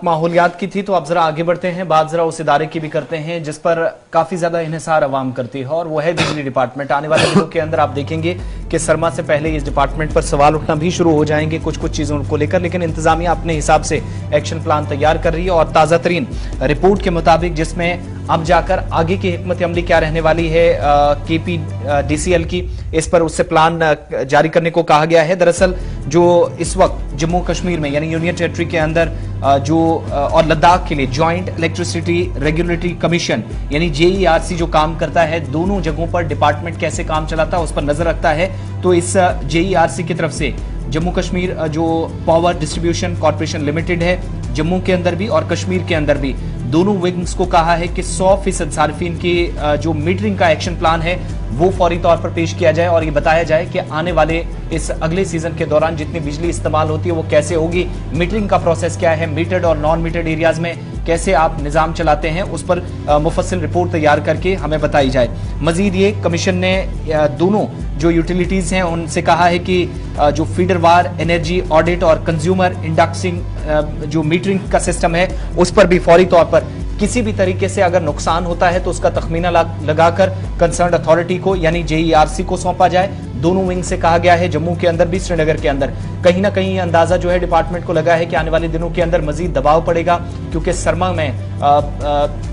बात माहौलियात की थी तो अब जरा आगे बढ़ते हैं, बात जरा उस इदारे की भी करते हैं जिस पर काफी ज्यादा इन्हिसार अवाम करती है और वो है बिजली डिपार्टमेंट। आने वाले दिनों के अंदर आप देखेंगे कि सरमा से पहले इस डिपार्टमेंट पर सवाल उठना भी शुरू हो जाएंगे कुछ चीजों को लेकर, लेकिन इंतजामिया अपने हिसाब से एक्शन प्लान तैयार कर रही है और ताजा तरीन रिपोर्ट के मुताबिक जिसमें अब जाकर आगे की हिकमत अमली क्या रहने वाली है KPDCL की, इस पर उससे प्लान जारी करने को कहा गया है। दरअसल जो इस वक्त जम्मू कश्मीर में यानी यूनियन टेरिटरी के अंदर जो और लद्दाख के लिए जॉइंट इलेक्ट्रिसिटी रेगुलेटरी कमीशन यानी JERC जो काम करता है, दोनों जगहों पर डिपार्टमेंट कैसे काम चलाता है उस पर नजर रखता है। तो इस JERC की तरफ से जम्मू कश्मीर जो पावर डिस्ट्रीब्यूशन कॉर्पोरेशन लिमिटेड है, जम्मू के अंदर भी और कश्मीर के अंदर भी दोनों विंग्स को कहा है कि 100% सार्फिन की जो मीटरिंग का एक्शन प्लान है वो फौरी तौर पर पेश किया जाए और ये बताया जाए कि आने वाले इस अगले सीजन के दौरान जितनी बिजली इस्तेमाल होती है वो कैसे होगी, मीटरिंग का प्रोसेस क्या है, मीटर्ड और नॉन मीटर्ड एरियाज में कैसे आप निजाम चलाते हैं, उस पर मुफस्सिल रिपोर्ट तैयार करके हमें बताई जाए। मजीद ये कमीशन ने दोनों जो यूटिलिटीज हैं उनसे कहा है कि जो फीडरवार एनर्जी ऑडिट और कंज्यूमर इंडेक्सिंग जो मीटरिंग का सिस्टम है उस पर भी फौरी तौर पर किसी भी तरीके से अगर नुकसान होता है तो उसका तखमीना लगाकर कंसर्न अथॉरिटी को यानी JERC को सौंपा जाए। दोनों विंग से कहा गया है, जम्मू के अंदर भी श्रीनगर के अंदर कहीं ना कहीं अंदाजा जो है डिपार्टमेंट को लगा है कि आने वाले दिनों के अंदर मजीद दबाव पड़ेगा क्योंकि सरमा में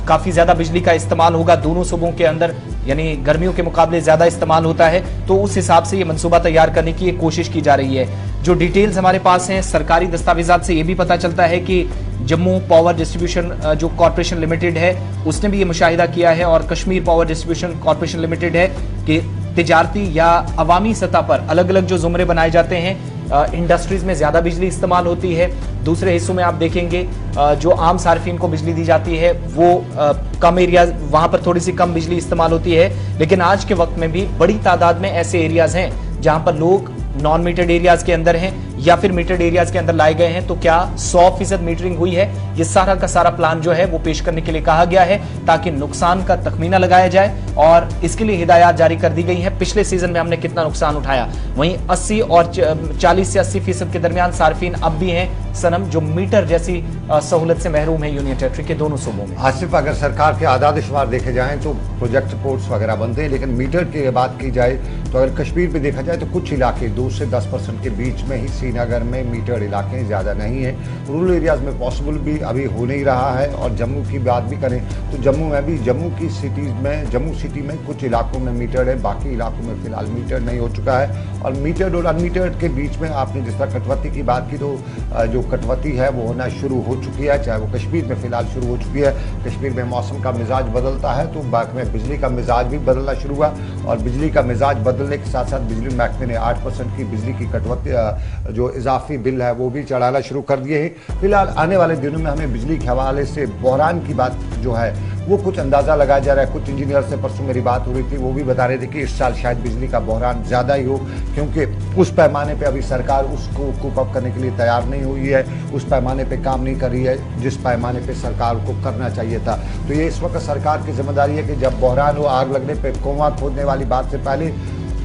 काफी ज्यादा बिजली का इस्तेमाल होगा दोनों सूबों के अंदर, यानी गर्मियों के मुकाबले ज्यादा इस्तेमाल होता है, तो उस हिसाब से ये मंसूबा तैयार करने की कोशिश की जा रही है। जो डिटेल्स हमारे पास हैं सरकारी दस्तावेजात से ये भी पता चलता है कि जम्मू पावर डिस्ट्रीब्यूशन जो कॉर्पोरेशन लिमिटेड है उसने भी ये मुशाहिदा किया है और Kashmir power distribution corporation limited है कि तिजारती या अवामी सतह पर अलग अलग जो जुमरे बनाए जाते हैं, इंडस्ट्रीज में ज्यादा बिजली इस्तेमाल होती है, दूसरे हिस्सों में आप देखेंगे जो आम सार्फिन को बिजली दी जाती है वो कम एरिया, वहां पर थोड़ी सी कम बिजली इस्तेमाल होती है। लेकिन आज के वक्त में भी बड़ी तादाद में ऐसे एरियाज हैं जहां पर लोग नॉन मीटर्ड एरियाज के अंदर हैं या फिर मीटर्ड एरियाज के अंदर लाए गए हैं, तो क्या 100% मीटरिंग हुई है, ये सारा का सारा प्लान जो है वो पेश करने के लिए कहा गया है ताकि नुकसान का तखमीना लगाया जाए और इसके लिए हिदायत जारी कर दी गई है। पिछले सीजन में हमने कितना नुकसान उठाया, वहीं 80 और 40 से 80% के दरमियान सार्फिन अब भी हैं सनम जो मीटर जैसी सहूलत से महरूम है यूनियन टेरिटरी के दोनों सूबों में। आसिफ, अगर सरकार के आदाद शुमार देखे जाएं तो प्रोजेक्ट रिपोर्ट्स वगैरह बनते हैं, लेकिन मीटर की बात की जाए तो अगर कश्मीर में देखा जाए तो कुछ इलाके 2 से 10% के बीच में ही, श्रीनगर में मीटर्ड इलाके ज़्यादा नहीं है, रूरल एरियाज में पॉसिबल भी अभी हो नहीं रहा है। और जम्मू की बात भी करें तो जम्मू में भी जम्मू की सिटीज़ में, जम्मू सिटी में कुछ इलाकों में मीटर्ड है, बाकी इलाकों में फिलहाल मीटर्ड नहीं हो चुका है। और मीटर्ड और अनमीटर्ड के बीच में आपने जिस तरह कटौती की बात की तो जो कटौती है वो होना शुरू हो चुकी है, चाहे वो कश्मीर में फिलहाल शुरू हो चुकी है। कश्मीर में मौसम का मिजाज बदलता है तो बाकी में बिजली का मिजाज भी बदलना शुरू हुआ और बिजली का मिजाज बदलने के साथ साथ बिजली महकमे ने 8% की बिजली की कटौती जो इजाफी बिल है वो भी चढ़ाना शुरू कर दिए हैं। फिलहाल आने वाले दिनों में हमें बिजली के हवाले से बहरान की बात जो है वो कुछ अंदाज़ा लगाया जा रहा है। कुछ इंजीनियर से परसों मेरी बात हो रही थी, वो भी बता रहे थे कि इस साल शायद बिजली का बहरान ज़्यादा ही हो क्योंकि उस पैमाने पे अभी सरकार उसको कूप अप करने के लिए तैयार नहीं हुई है, उस पैमाने पे काम नहीं कर रही है जिस पैमाने पे सरकार को करना चाहिए था। तो ये इस वक्त सरकार की जिम्मेदारी है कि जब बहरान हो, आग लगने पर कुआं खोदने वाली बात से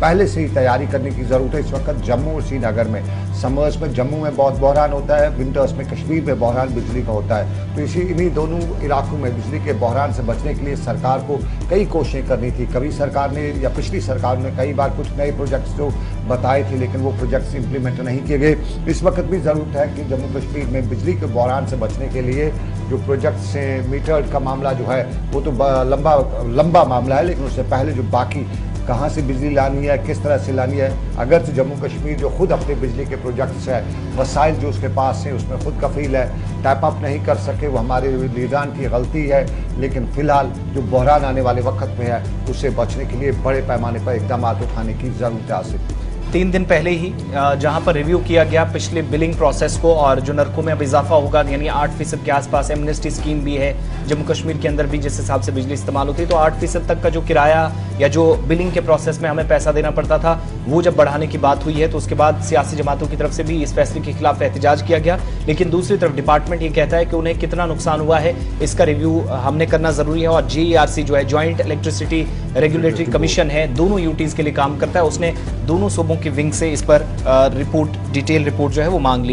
पहले से ही तैयारी करने की ज़रूरत है। इस वक्त जम्मू और श्रीनगर में समर्स में जम्मू में बहुत बहरान होता है, विंटर्स में कश्मीर में बहरान बिजली का होता है। तो इन्हीं दोनों इलाकों में बिजली के बहरान से बचने के लिए सरकार को कई कोशिशें करनी थी। कभी सरकार ने या पिछली सरकार ने कई बार कुछ नए प्रोजेक्ट्स जो बताए थे लेकिन वो प्रोजेक्ट्स इंप्लीमेंट नहीं किए गए। इस वक्त भी ज़रूरत है कि जम्मू कश्मीर में बिजली के बहरान से बचने के लिए जो प्रोजेक्ट्स हैं, मीटर का मामला जो है वो तो लंबा मामला है, लेकिन उससे पहले जो बाकी कहाँ से बिजली लानी है, किस तरह से लानी है, अगर तो जम्मू कश्मीर जो खुद अपने बिजली के प्रोजेक्ट्स है, वसाइल जो उसके पास हैं उसमें खुद कफील है, टैप अप नहीं कर सके वो हमारे लीडरान की गलती है। लेकिन फिलहाल जो बहरान आने वाले वक्त में है उससे बचने के लिए बड़े पैमाने पर इकदाम उठाने की ज़रूरत है। आसिफ, 3 दिन पहले ही जहां पर रिव्यू किया गया पिछले बिलिंग प्रोसेस को और जो नरकों में अब इजाफा होगा यानी 8% के आसपास एमनेस्टी स्कीम भी है जम्मू कश्मीर के अंदर भी जिस हिसाब से बिजली इस्तेमाल होती है, तो 8% तक का जो किराया या जो बिलिंग के प्रोसेस में हमें पैसा देना पड़ता था वो जब बढ़ाने की बात हुई है तो उसके बाद सियासी जमातों की तरफ से भी इस फैसले के खिलाफ एहतजाज किया गया। लेकिन दूसरी तरफ डिपार्टमेंट ये कहता है कि उन्हें कितना नुकसान हुआ है इसका रिव्यू हमने करना जरूरी है और JERC जो है जॉइंट इलेक्ट्रिसिटी रेगुलेटरी कमीशन है, दोनों यूटीज के लिए काम करता है, उसने दोनों सूबों की विंग से इस पर डिटेल रिपोर्ट जो है वो मांग ली।